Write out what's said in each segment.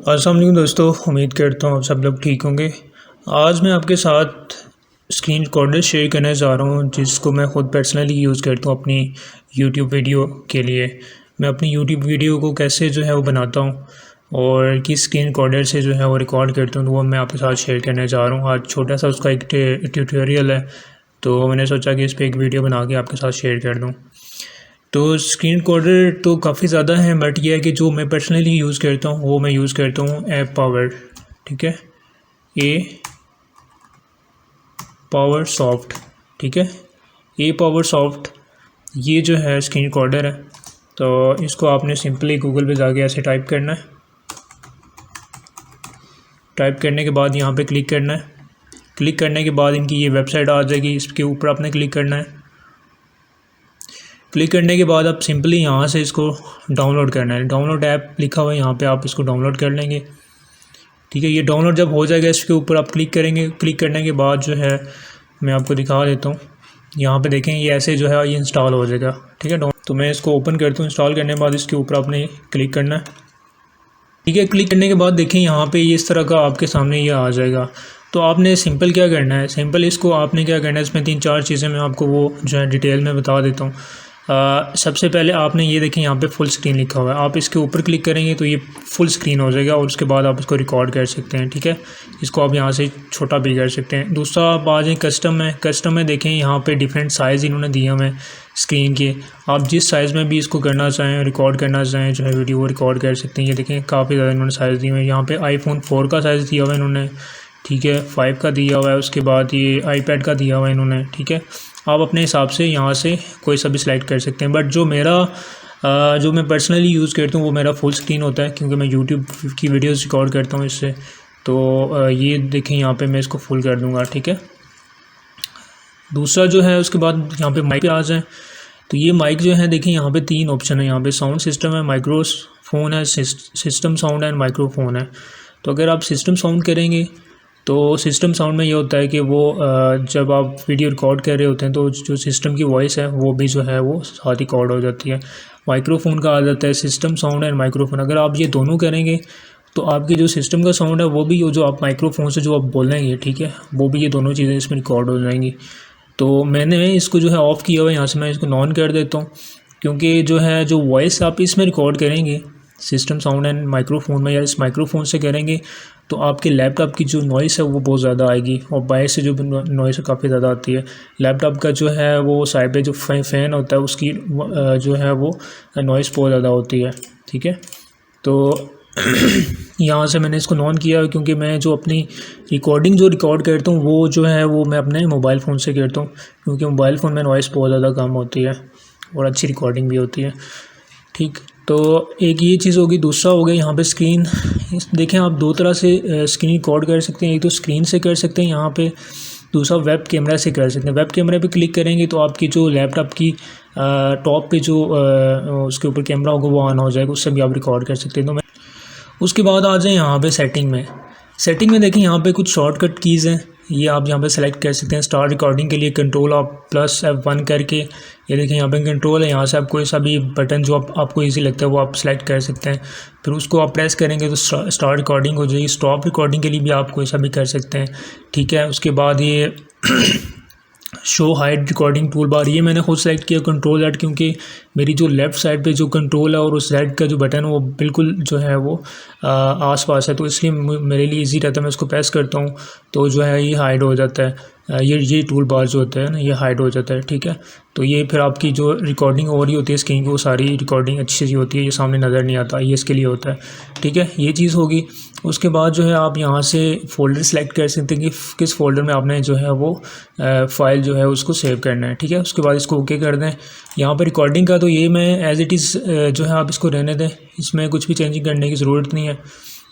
अस्सलाम वालेकुम दोस्तों, उम्मीद करता हूँ आप सब लोग ठीक होंगे। आज मैं आपके साथ स्क्रीन रिकॉर्डर शेयर करने जा रहा हूँ जिसको मैं ख़ुद पर्सनली यूज़ करता हूँ अपनी यूट्यूब वीडियो के लिए। मैं अपनी यूट्यूब वीडियो को कैसे जो है वो बनाता हूँ और किस स्क्रीन रिकॉर्डर से जो है वो रिकॉर्ड करता हूँ, तो वो मैं आपके साथ शेयर करने जा रहा हूँ। आज छोटा सा उसका एक ट्यूटोरियल है, तो मैंने सोचा कि इस पर एक वीडियो बना के आपके साथ शेयर कर दूँ। तो स्क्रीन रिकॉर्डर तो काफ़ी ज़्यादा है, बट यह है कि जो मैं पर्सनली यूज़ करता हूँ वो मैं यूज़ करता हूँ ऐप पावर। ठीक है, ए पावर सॉफ्ट। ठीक है, ए पावर सॉफ्ट ये जो है स्क्रीन रिकॉर्डर है। तो इसको आपने सिंपली गूगल पे जाके ऐसे टाइप करना है। टाइप करने के बाद यहाँ पे क्लिक करना है। क्लिक करने के बाद इनकी ये वेबसाइट आ जाएगी, इसके ऊपर आपने क्लिक करना है। क्लिक करने के बाद आप सिंपली यहाँ से इसको डाउनलोड करना है। डाउनलोड ऐप लिखा हुआ है यहाँ पे, आप इसको डाउनलोड कर लेंगे। ठीक है, ये डाउनलोड जब हो जाएगा इसके ऊपर आप क्लिक करेंगे। क्लिक करने के बाद जो है मैं आपको दिखा देता हूँ। यहाँ पे देखें ये ऐसे जो है ये इंस्टॉल हो जाएगा। ठीक है, तो मैं इसको ओपन करता हूँ। इंस्टॉल करने के बाद इसके ऊपर आपने क्लिक करना है। ठीक है, क्लिक करने के बाद देखें यहाँ पे ये इस तरह का आपके सामने ये आ जाएगा। तो आपने सिंपल क्या करना है, सिंपल इसको आपने क्या करना है, इसमें 3-4 चीज़ें मैं आपको वो जो है डिटेल में बता देता हूँ। सबसे पहले आपने ये देखें यहाँ पे फुल स्क्रीन लिखा हुआ है, आप इसके ऊपर क्लिक करेंगे तो ये फुल स्क्रीन हो जाएगा और उसके बाद आप इसको रिकॉर्ड कर सकते हैं। ठीक है, इसको आप यहाँ से छोटा भी कर सकते हैं। दूसरा आप आ जाएँ कस्टम में। कस्टम में देखें यहाँ पे डिफरेंट साइज़ इन्होंने दिए हुए हैं स्क्रीन के। आप जिस साइज़ में भी इसको करना चाहें, रिकॉर्ड करना चाहें जो है वीडियो, वो रिकॉर्ड कर सकते हैं। ये देखें काफ़ी ज़्यादा इन्होंने साइज़ दिए हुए हैं। यहाँ पे iPhone 4 का साइज़ दिया हुआ है इन्होंने। ठीक है, 5 का दिया हुआ है, उसके बाद ये iPad का दिया हुआ है इन्होंने। ठीक है, आप अपने हिसाब से यहाँ से कोई सा भी सिलेक्ट कर सकते हैं, बट जो मेरा जो मैं पर्सनली यूज़ करता हूँ वो मेरा फुल स्क्रीन होता है, क्योंकि मैं यूट्यूब की वीडियोस रिकॉर्ड करता हूँ इससे। तो ये देखें यहाँ पे मैं इसको फुल कर दूँगा। ठीक है, दूसरा जो है उसके बाद यहाँ पे माइक पे आ जाए। तो ये माइक जो है देखिए यहाँ पे 3 ऑप्शन है। यहाँ पे साउंड सिस्टम है, माइक्रोफोन है, सिस्टम साउंड है एंड माइक्रोफोन है। तो अगर आप सिस्टम साउंड करेंगे तो सिस्टम साउंड में ये होता है कि वो जब आप वीडियो रिकॉर्ड कर रहे होते हैं तो जो सिस्टम की वॉइस है वो भी जो है वो साथ रिकॉर्ड हो जाती है। माइक्रोफोन का आ जाता है सिस्टम साउंड एंड माइक्रोफोन। अगर आप ये दोनों करेंगे तो आपकी जो सिस्टम का साउंड है वो भी, जो आप माइक्रोफोन से जो आप बोलेंगे, ठीक है, वो भी, ये दोनों चीज़ें इसमें रिकॉर्ड हो जाएंगी। तो मैंने इसको जो है ऑफ़ किया हुआ है, यहाँ से मैं इसको नॉन कर देता हूँ, क्योंकि जो है जो वॉइस आप इसमें रिकॉर्ड करेंगे सिस्टम साउंड एंड माइक्रोफोन में या इस माइक्रोफोन से करेंगे तो आपके लैपटॉप की जो नॉइस है वो बहुत ज़्यादा आएगी, और बाहर से जो नॉइस काफ़ी ज़्यादा आती है। लैपटॉप का जो है वो साइड पे जो फ़ैन होता है उसकी जो है वो नॉइस बहुत ज़्यादा होती है। ठीक है, तो यहाँ से मैंने इसको नॉन किया क्योंकि मैं जो अपनी रिकॉर्डिंग जो रिकॉर्ड करता हूँ वो जो है वो मैं अपने मोबाइल फ़ोन से करता हूँ, क्योंकि मोबाइल फ़ोन में नॉइस बहुत ज़्यादा कम होती है और अच्छी रिकॉर्डिंग भी होती है। ठीक, तो एक ये चीज़ होगी। दूसरा हो गया यहाँ पे स्क्रीन। देखें आप 2 तरह से स्क्रीन रिकॉर्ड कर सकते हैं, एक तो स्क्रीन से कर सकते हैं यहाँ पे, दूसरा वेब कैमरा से कर सकते हैं। वेब कैमरा पे क्लिक करेंगे तो आपकी जो लैपटॉप की टॉप पे जो उसके ऊपर कैमरा होगा वो ऑन हो जाएगा, उससे भी आप रिकॉर्ड कर सकते हैं। तो मैं उसके बाद आ जाए यहाँ पे सेटिंग में। सेटिंग में देखें यहाँ पे कुछ शॉर्टकट कीज़ हैं, ये आप यहाँ पे सेलेक्ट कर सकते हैं। स्टार्ट रिकॉर्डिंग के लिए कंट्रोल आप प्लस F1 करके, ये देखें यहाँ पे कंट्रोल है, यहाँ से आप कोई सा भी बटन जो आपको इजी लगता है वो आप सेलेक्ट कर सकते हैं। फिर उसको आप प्रेस करेंगे तो स्टार्ट रिकॉर्डिंग हो जाएगी। स्टॉप रिकॉर्डिंग के लिए भी आप कोई सा भी कर सकते हैं। ठीक है, उसके बाद ये show hide recording tool bar, ये मैंने खुद सेलेक्ट किया कंट्रोल Z, क्योंकि मेरी जो लेफ़्ट साइड पे जो कंट्रोल है और उस Z का जो बटन है वो बिल्कुल जो है वो आस पास है, तो इसलिए मेरे लिए इजी रहता है। मैं उसको प्रेस करता हूँ तो जो है ये हाइड हो जाता है। ये टूल बार जो होता है ना ये हाइड हो जाता है। ठीक है, तो ये फिर आपकी जो रिकॉर्डिंग हो रही होती है स्क्रीन की वो सारी रिकॉर्डिंग अच्छी सी होती है, ये सामने नज़र नहीं आता, ये इसके लिए होता है। ठीक है, ये चीज़ होगी। उसके बाद जो है आप यहाँ से फ़ोल्डर सेलेक्ट कर सकते हैं कि किस फ़ोल्डर में आपने जो है वो फ़ाइल जो है उसको सेव करना है। ठीक है, उसके बाद इसको ओके कर दें। यहाँ पर रिकॉर्डिंग का तो ये मैं एज़ इट इज़ जो है आप इसको रहने दें, इसमें कुछ भी चेंजिंग करने की ज़रूरत नहीं है।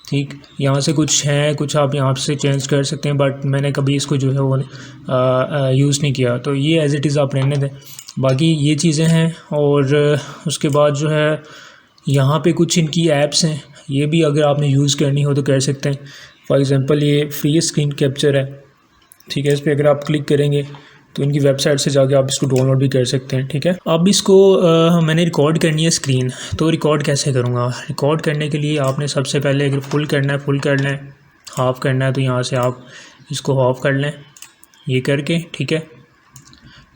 ठीक, यहाँ से कुछ है, कुछ आप यहाँ से चेंज कर सकते हैं, बट मैंने कभी इसको जो है वो यूज़ नहीं किया, तो ये एज़ इट इज़ आप रहने दें। बाकी ये चीज़ें हैं, और उसके बाद जो है यहाँ पे कुछ इनकी ऐप्स हैं, ये भी अगर आपने यूज़ करनी हो तो कर सकते हैं। फॉर एग्ज़ाम्पल ये फ्री स्क्रीन कैप्चर है। ठीक है, इस पर अगर आप क्लिक करेंगे तो इनकी वेबसाइट से जाके आप इसको डाउनलोड भी कर सकते हैं। ठीक है, अब इसको मैंने रिकॉर्ड करनी है स्क्रीन, तो रिकॉर्ड कैसे करूँगा? रिकॉर्ड करने के लिए आपने सबसे पहले अगर फुल करना है फुल कर लें, हाफ़ करना है तो यहाँ से आप इसको हाफ़ कर लें ये करके। ठीक है,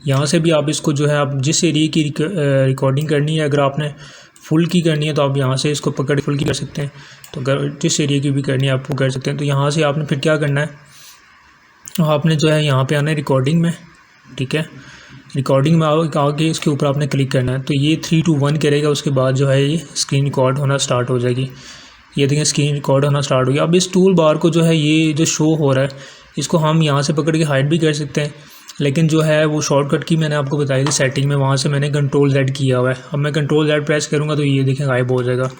यहाँ से भी आप इसको जो है आप जिस एरिया की रिकॉर्डिंग करनी है, अगर आपने फुल की करनी है तो आप यहाँ से इसको पकड़ फुल की कर सकते हैं, तो अगर जिस एरिया की भी करनी है आप वो कर सकते हैं। तो यहाँ से आपने फिर क्या करना है, आपने जो है यहाँ पे आना है रिकॉर्डिंग में। ठीक है, रिकॉर्डिंग में आगे इसके ऊपर आपने क्लिक करना है, तो ये 3 2 1 करेगा। उसके बाद जो है ये स्क्रीन रिकॉर्ड होना स्टार्ट हो जाएगी। ये देखिए स्क्रीन रिकॉर्ड होना स्टार्ट हो गया। अब इस टूल बार को जो है ये जो शो हो रहा है इसको हम यहाँ से पकड़ के हाइड भी कर सकते हैं, लेकिन जो है वो शॉर्टकट की मैंने आपको बताई थी सेटिंग में, वहाँ से मैंने Ctrl+Z किया हुआ है। अब मैं Ctrl+Z प्रेस करूँगा तो ये देखें गायब हो जाएगा।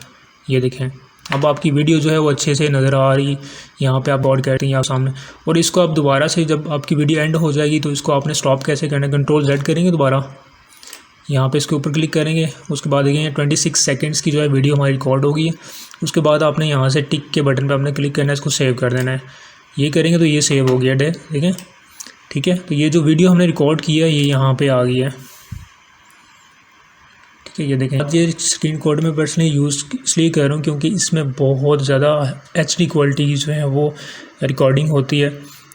ये देखें अब आपकी वीडियो जो है वो अच्छे से नज़र आ रही, यहाँ पे आप रिकॉर्ड करते हैं यहाँ सामने। और इसको आप दोबारा से जब आपकी वीडियो एंड हो जाएगी तो इसको आपने स्टॉप कैसे करना है, Ctrl+Z करेंगे दोबारा, यहाँ पे इसके ऊपर क्लिक करेंगे। उसके बाद देखेंगे 26 सेकंड्स की जो है वीडियो हमारी रिकॉर्ड होगी। उसके बाद आपने यहाँ से टिक के बटन पर आपने क्लिक करना है, इसको सेव कर देना है। ये करेंगे तो ये सेव हो गया देखें। ठीक है, तो ये जो वीडियो हमने रिकॉर्ड किया है ये यहाँ पे आ गई है। ठीक है, ये देखें। अब ये स्क्रीन रिकॉर्ड में पर्सनली यूज़ इसलिए कर रहा हूँ क्योंकि इसमें बहुत ज़्यादा HD क्वालिटी की जो है वो रिकॉर्डिंग होती है,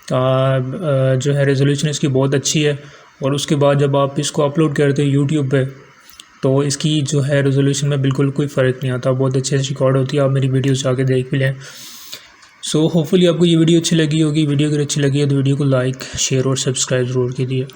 जो है रेजोल्यूशन इसकी बहुत अच्छी है। और उसके बाद जब आप इसको अपलोड करते हो यूट्यूब पे तो इसकी जो है रेजोल्यूशन में बिल्कुल कोई फ़र्क नहीं आता, बहुत अच्छे से रिकॉर्ड होती है। आप मेरी वीडियोस जाके देख भी लें। सो होपफुली आपको ये वीडियो अच्छी लगी होगी। वीडियो अगर अच्छी लगी है तो वीडियो को लाइक शेयर और सब्सक्राइब ज़रूर कीजिए।